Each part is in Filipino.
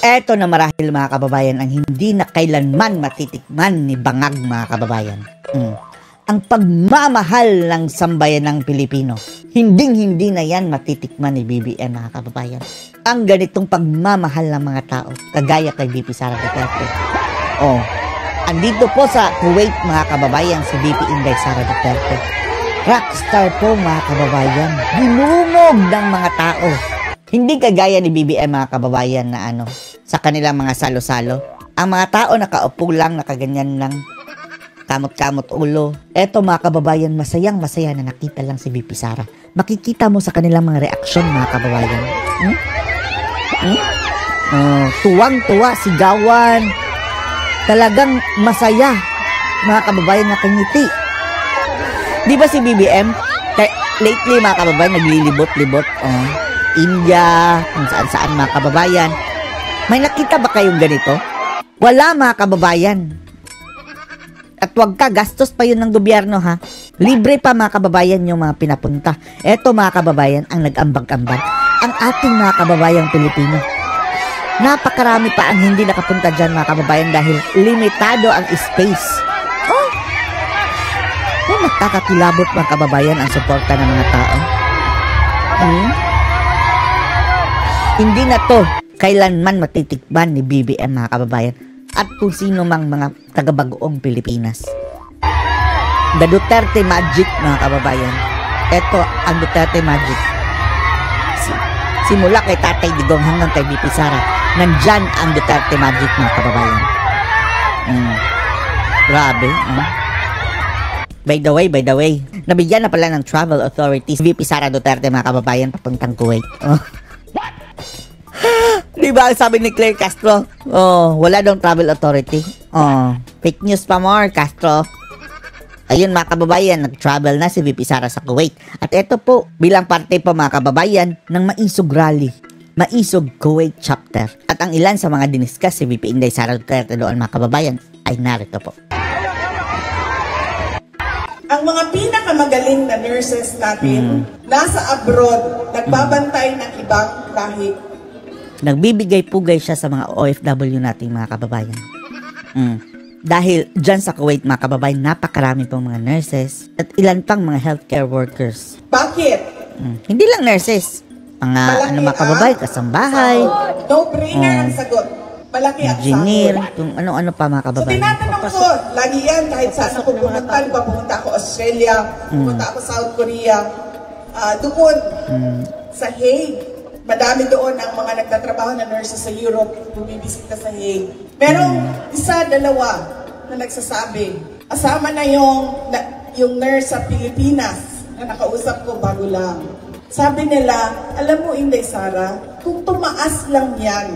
Eto na marahil mga kababayan ang hindi na kailanman matitikman ni Bangag mga kababayan. Ang pagmamahal ng sambayanang Pilipino. Hinding-hindi na yan matitikman ni BBM mga kababayan. Ang ganitong pagmamahal ng mga tao, kagaya kay VP Sara Duterte. Andito po sa Kuwait mga kababayan si VP Inday Sara Duterte. Rockstar po mga kababayan. Binungog ng mga tao. Hindi kagaya ni BBM mga kababayan na sa kanilang mga salo-salo. Ang mga tao nakaupo lang, nakaganyan lang. Kamot-kamot ulo. Eto mga kababayan, masayang-masaya na nakita lang si VP Sara. Makikita mo sa kanilang mga reaksyon mga kababayan. Tuwang-tuwa, sigawan. Talagang masaya mga kababayan, nakangiti. Di ba si BBM? Lately mga kababayan, naglilibot-libot. India, kung saan-saan mga kababayan. May nakita ba kayong ganito? Wala mga kababayan. At wag ka, gastos pa yun ng gobyerno ha. Libre pa mga kababayan yung mga pinapunta. Eto mga kababayan ang nag-ambag-ambag. Ang ating mga kababayang Pilipino. Napakarami pa ang hindi nakapunta dyan mga kababayan dahil limitado ang space. Nakakakilabot mga kababayan ang suporta ng mga tao. Hindi na to kailanman matitikman ni BBM mga kababayan. At kung sino mang mga taga-bagoong Pilipinas. The Duterte Magic mga kababayan. Ito ang Duterte Magic. Simula kay Tatay Digong hanggang kay VP Sara. Nandyan ang Duterte Magic mga kababayan. Grabe. By the way, nabigyan na pala ng travel authorities VP Sara Duterte mga kababayan papuntang Kuwait. Diba ang sabi ni Claire Castro? Wala daw travel authority. Fake news pa more, Castro. Ayun mga kababayan, nag-travel na si VP Sara sa Kuwait. At ito po, bilang parte po mga kababayan ng Maisog Rally. Maisog Kuwait Chapter. At ang ilan sa mga diniskas si VP Inday Sara Duterte doon mga kababayan ay narito po. Ang mga pinakamagaling na nurses natin nasa abroad, nagbabantay ng ibang lahi. Nagbibigay-pugay siya sa mga OFW nating mga kababayan. Dahil dyan sa Kuwait mga kababayan, napakarami pong mga nurses at ilan pang mga healthcare workers. Bakit? Hindi lang nurses. Mga mga kababayan, kasambahay. No-brainer ang sagot. Malaki ang engineer, sagot. Kung ano-ano pa mga kababayan. So tinatanong ko, lagi yan kahit saan ako pumunta. Pumunta ako Australia, pumunta ako South Korea. Doon, sa Hague. Madami doon ang mga nagtatrabaho na nurses sa Europe, bumibisita sa Hague. Merong isa, dalawa na nagsasabi. Asama na yung nurse sa Pilipinas na nakausap ko bago lang. Sabi nila, alam mo Inday Sara, kung tumaas lang yan,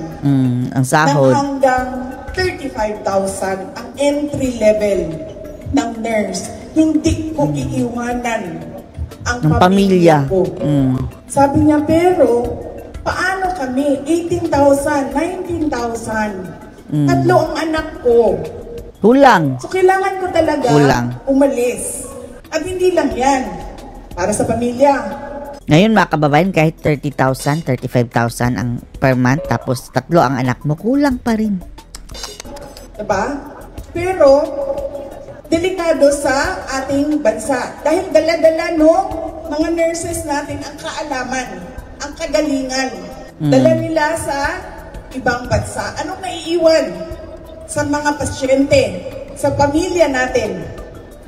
ang sahod, hanggang 35,000 ang entry level ng nurse, hindi ko iiwanan ang pamilya ko. Sabi niya, pero paano kami? 18,000, 19,000. Tatlo ang anak ko. Kulang. So, kailangan ko talaga umalis. At hindi lang yan. Para sa pamilya. Ngayon mga kababayan, kahit 30,000, 35,000 ang per month, tapos tatlo ang anak mo, kulang pa rin. Diba? Pero, delikado sa ating bansa. Dahil dala-dala mga nurses natin ang kaalaman, ang kagalingan. Dala nila sa ibang bansa. Anong naiiwan sa mga pasyente, sa pamilya natin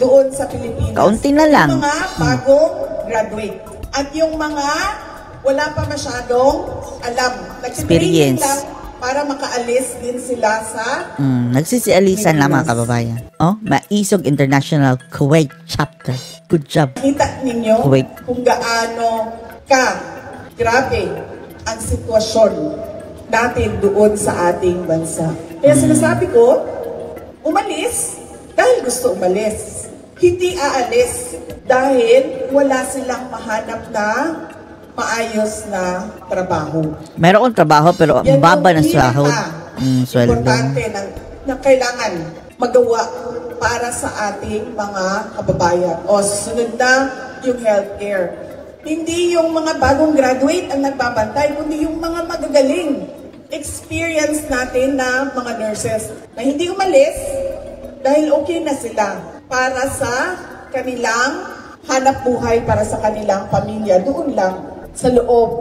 doon sa Pilipinas? Kaunti na lang. Yung mga bagong graduate. At yung mga wala pa masyadong alam. Experience. Lang para makaalis din sila sa nagsisialisan lang mga kababayan. Maisog International Kuwait Chapter. Good job. Kita ninyo Kuwait. Kung gaano grabe ang sitwasyon natin doon sa ating bansa. Kaya sinasabi ko, umalis dahil gusto umalis. Hindi aalis dahil wala silang mahanap na maayos na trabaho. Meron akong trabaho pero ang baba ng sahod. Sweldo. Importante na kailangan magawa para sa ating mga kababayan. Sunod na yung healthcare. Hindi yung mga bagong graduate ang nagbabantay, kundi yung mga magagaling. experience natin na mga nurses na hindi umalis dahil okay na sila para sa kanilang hanap buhay, para sa kanilang pamilya, doon lang sa loob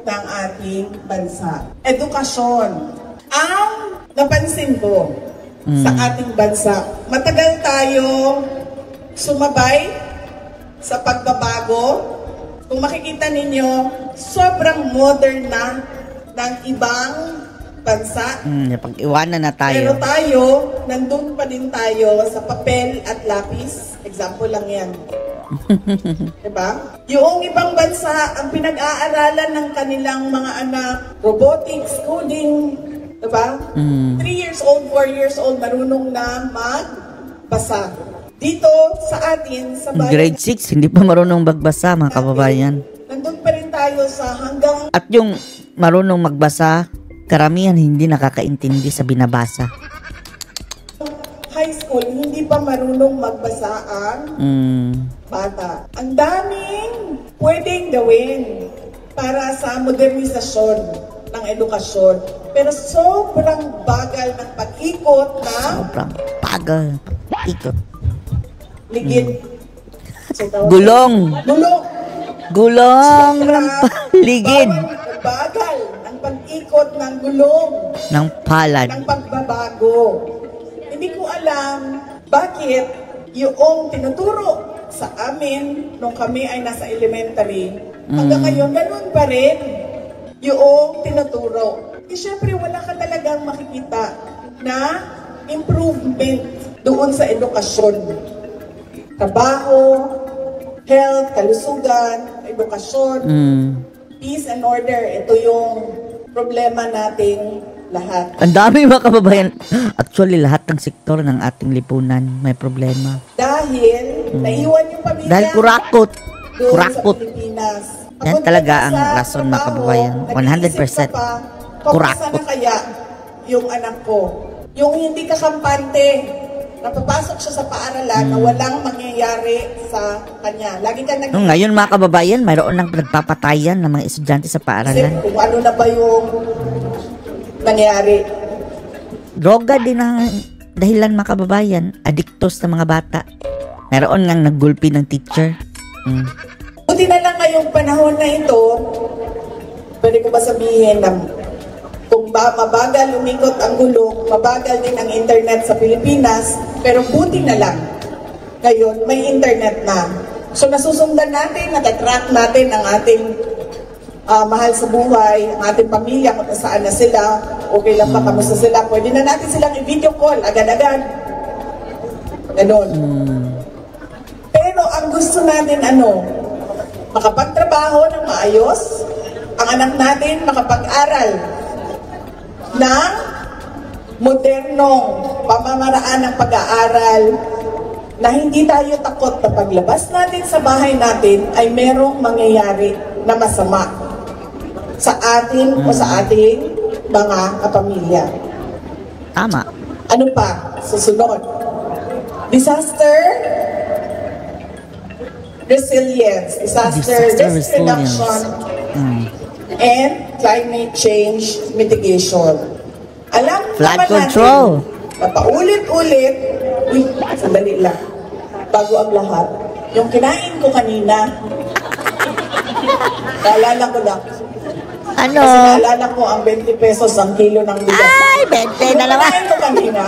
ng ating bansa. Edukasyon. Ang napansin ko sa ating bansa, matagal tayong sumabay sa pagbabago. Kung makikita ninyo, sobrang modern na ng ibang bansa. Pag-iwanan na Pero tayo. tayo, nandun pa din tayo sa papel at lapis. Example lang yan. Diba? Yung ibang bansa, ang pinag-aaralan ng kanilang mga anak, robotics, coding, diba? 3 years old, 4 years old, marunong na magbasa. Dito, sa atin, sa bayan, Grade 6, hindi pa marunong magbasa, mga kababayan. nandun pa rin tayo sa hanggang At yung marunong magbasa, karamihan hindi nakakaintindi sa binabasa. high school, hindi pa marunong magbasa ang bata. Ang daming pwedeng gawin para sa modernisasyon ng edukasyon. Pero sobrang bagal ng pag-ikot ng Sobrang pagal. Ikot. ligid. Gulong. Gulong. Gulong ng paligid. Bagal ng pag-ikot ng gulong Ng palad. ng pagbabago. Hindi ko alam bakit yung tinuturo sa amin nung kami ay nasa elementary, hanggang ngayon, ganun pa rin yung tinuturo. Eh, syempre, wala ka talagang makikita na improvement doon sa edukasyon. Trabaho, health, kalusugan, edukasyon, peace and order. Ito yung problema nating lahat. Ang dami mga kababayan. Actually, lahat ng sektor ng ating lipunan may problema. Dahil naiwan yung pamilya. Dahil kurakot. doon Kurakot. sa Pilipinas. Yan Papunta talaga ka ang sa rason, mga trabaho, kababayan. 100% nag-iisip ka pa, kamusta kurakot. na kaya yung anak ko? Yung hindi ka kampante, napapasok siya sa paaralan na walang mangyayari sa kanya. Lagi ka No, ngayon mga kababayan, mayroon ng nagpapatayan ng mga estudyante sa paaralan. kung ano na ba yung nangyari. Droga din ang dahilan mga kababayan. Adiktos ng mga bata. Mayroon ngang naggulpi ng teacher. Buti na lang ngayong panahon na ito, pwede ko ba sabihin na kung mabagal umikot ang gulong, mabagal din ang internet sa Pilipinas, pero buti na lang ngayon may internet na. So nasusundan natin, natatrack natin ang ating mahal sa buhay, ang ating pamilya, kung saan na sila, okay lang ba, kamusta sila, pwede na natin silang i-video call, agad-agad. Ganon. Pero ang gusto natin makapagtrabaho ng maayos, ang anak natin makapag-aral ng modernong pamamaraan ng pag-aaral na hindi tayo takot na paglabas natin sa bahay natin ay merong mangyayari na masama sa atin o sa ating mga kapamilya. Tama. Ano pa? Susunod. Disaster resilience. Disaster risk reduction and climate change mitigation. Alam Flood naman control. natin na paulit-ulit, sandali lang, bago ang lahat, yung kinain ko kanina, naalala ko lang. Ano? Kasi naalala ko ang 20 pesos ang kilo ng bigas. Ay, 20 na naman. Kinain ko kanina.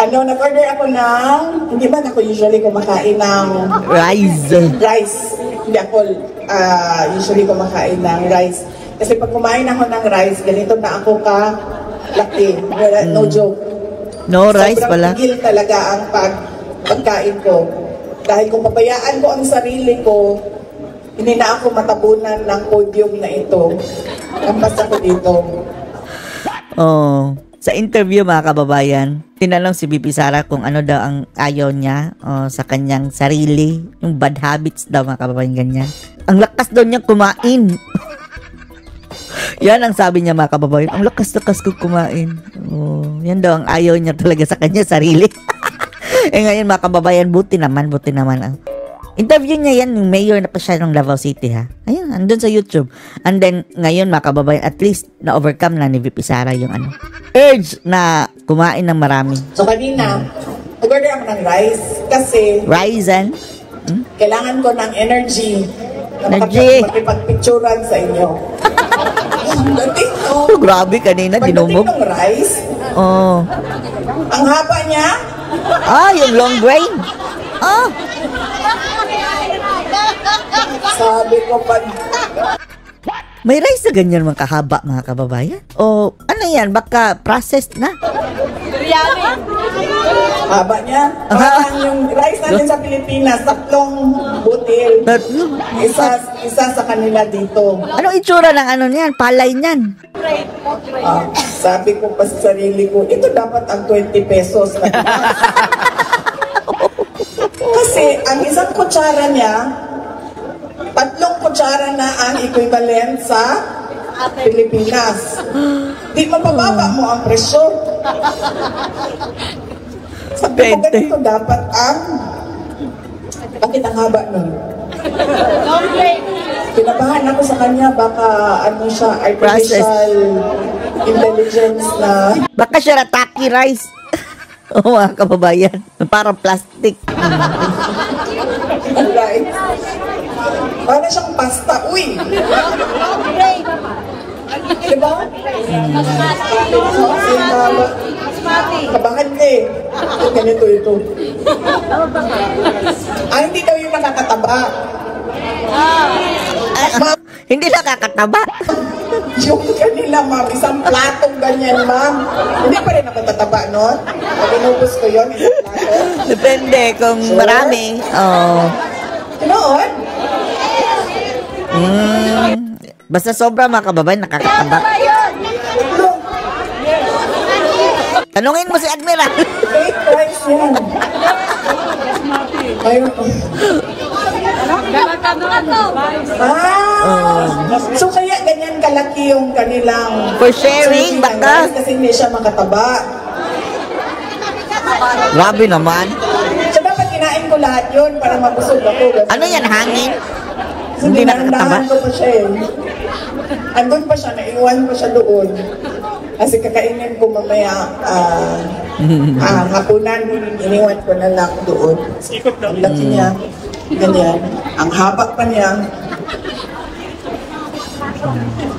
Nag-order ako ng, hindi ba ako usually kumakain ng rice. Hindi ako usually kumakain ng rice. Kasi pag kumain ako ng rice, ganito na ako ka-laki. No joke. No rice Sobrang pala. tigil talaga ang pagkain ko. Dahil kung pabayaan ko ang sarili ko, hindi na ako matabunan ng podium na ito. Kampas ako dito. Oh, sa interview mga kababayan, tinanong si Bibi Sara kung ano daw ang ayaw niya sa kanyang sarili. Yung bad habits daw mga kababayan, ganyan. Ang lakas daw niya kumain. Yan ang sabi niya mga kababayan. Ang lakas-lakas ko kumain. Oh, yan daw ang ayaw niya talaga sa kanya sarili. Ngayon mga kababayan, buti naman. Interview niya yan, yung mayor na pa siya ng Davao City, ha? Ayun, andun sa YouTube. And then, ngayon, mga kababayan, at least, na-overcome na ni VP Sara yung urge na kumain ng marami. So kanina, nag-order ako ng rice kasi Ryzen. kailangan ko ng energy na Energy. makipagpicturan sa inyo. Dating, no? Oh, grabe kanina, Pagdating dinumog. ng rice, Oh. ang haba niya, Yung long grain. Ah, sabi ko pag may rice na ganyan mga kahaba, mga kababayan. O, ano yan? Baka processed na. haba niya, parang yung rice natin sa Pilipinas, 3 butil. Tatlo. Isa sa kanila dito. Anong itsura ng ano niyan? Palay niyan. Sabi ko pa sa sarili ko, ito dapat ang 20 pesos. Kasi ang isang kutsara niya, 3 kutsara na ang equivalent sa Pilipinas. Di mapababa mo ang presyo. Sabi ko, ganito dapat ang... Bakit ang haba nun? Kinabahan ako sa kanya, baka ano siya, artificial intelligence na... Baka siya rataki rice. Oo, mga kababayan. Parang plastic. Right. Para siyang pasta. Uy! Diba? Kabahan ka eh. Ganito ito. Hindi daw yung nakakataba. Hindi nakakataba. Yung kanila, ma'am, isang platong ganyan, ma'am. Hindi pa rin ako tataba nun. Pag inubos ko yun, isang plato. Depende kung marami. Oh. Tinoon? Basta sobra, mga kababayan, nakakataba. Tanungin mo si Admiral. Fake rice yan. Ayun. So kaya ganyan kalaki yung kanilang For sharing, serving ng baka. rice kasi hindi siya makataba. Grabe naman. So dapat kinain ko lahat yun para mabusog ako. Ano yan, hangin? So Hindi nakakataba? dinandahan ko pa siya eh. Andun pa siya, naiwan ko siya doon. Kasi kakainin ko mamaya hapunan, iniwan ko na lang doon. Ang laki niya, ganyan. Ang haba pa niya.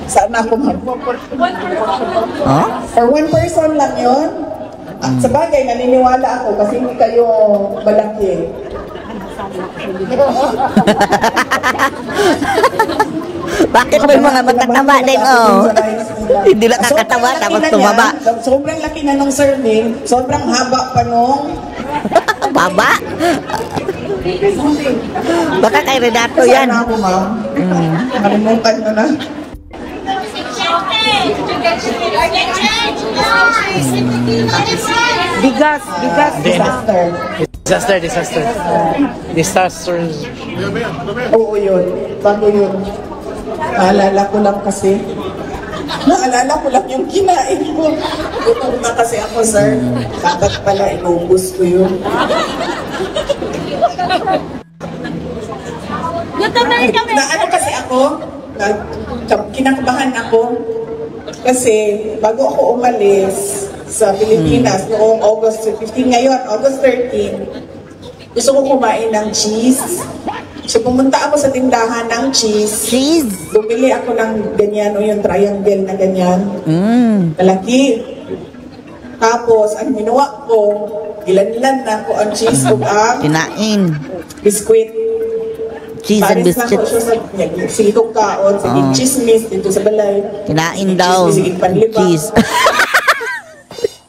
Sana ako Oh? For 1 person lang yun. At sa bagay, naniniwala ako kasi hindi kayo malaki. Bakit may mga matataba din, oh? Hindi nakakatawa, tapos tumaba. Sobrang laki na nung serving, sobrang haba pa nung... Baba? Baka kay Renato yan. Sana ako, ma'am. Nakalimutan ko na. Bigas. Disaster. Oo yun. Bago yun. Naalala ko lang kasi. Naalala ko lang yung kinain ko. Gutom na kasi ako, sir. Dapat pala inubos ko yun. Na ano kasi ako, kinakabahan ako. Kasi bago ako umalis sa Pilipinas noong August 15, ngayon, August 13, gusto ko kumain ng cheese. So pumunta ako sa tindahan ng cheese. Cheese? Bumili ako ng ganyan, o yung triangle na ganyan. Malaki. Tapos, ang ginawa ko, ilan-ilan na ko ang cheese ko ang Kinain. biskuit. Cheese and Paris na ko biscuits. siya sa silog kaon, sa chismis dito sa balay. Kinain daw. Sige, panlipa. Cheese.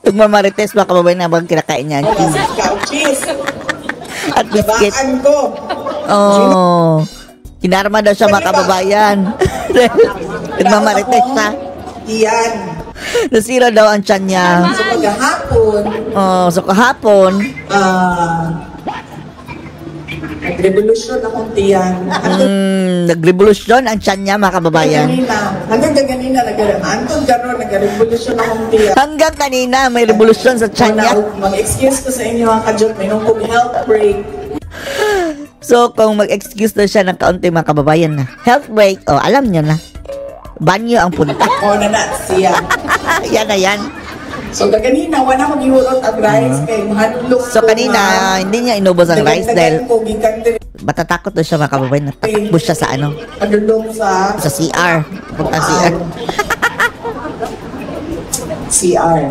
Tugmamarites, baka babay na bang kinakain niya. Cheese. Cheese. At biscuit. Tabaan ko. Oh. Kinarma daw siya, mga kababayan. Nagmamarites siya. Iyan. Nasira daw ang tiyan niya. So paghahapon, Oh, so kahapon, nag-revolusyon akong tiyan. nagrevolusyon ang tiyan niya, mga kababayan. Hanggang kanina, antod gano'n, nag-revolusyon akong tiyan. Hanggang kanina, may revolusyon sa tiyan niya. Mag-excuse ko sa inyo, mga kadyot, may nung health break. So, kung mag-excuse na siya ng kaunti mga kababayan na health break, alam nyo na. Banyo ang punta. Na siya. Yan na yan. So, kanina, wala mag-iurot ang rice kay mahadlok. So, kanina, hindi niya inubos ang rice dahil matatakot na siya mga kababayan. Natakbo siya sa ano? Adulong sa CR. Punta CR. CR.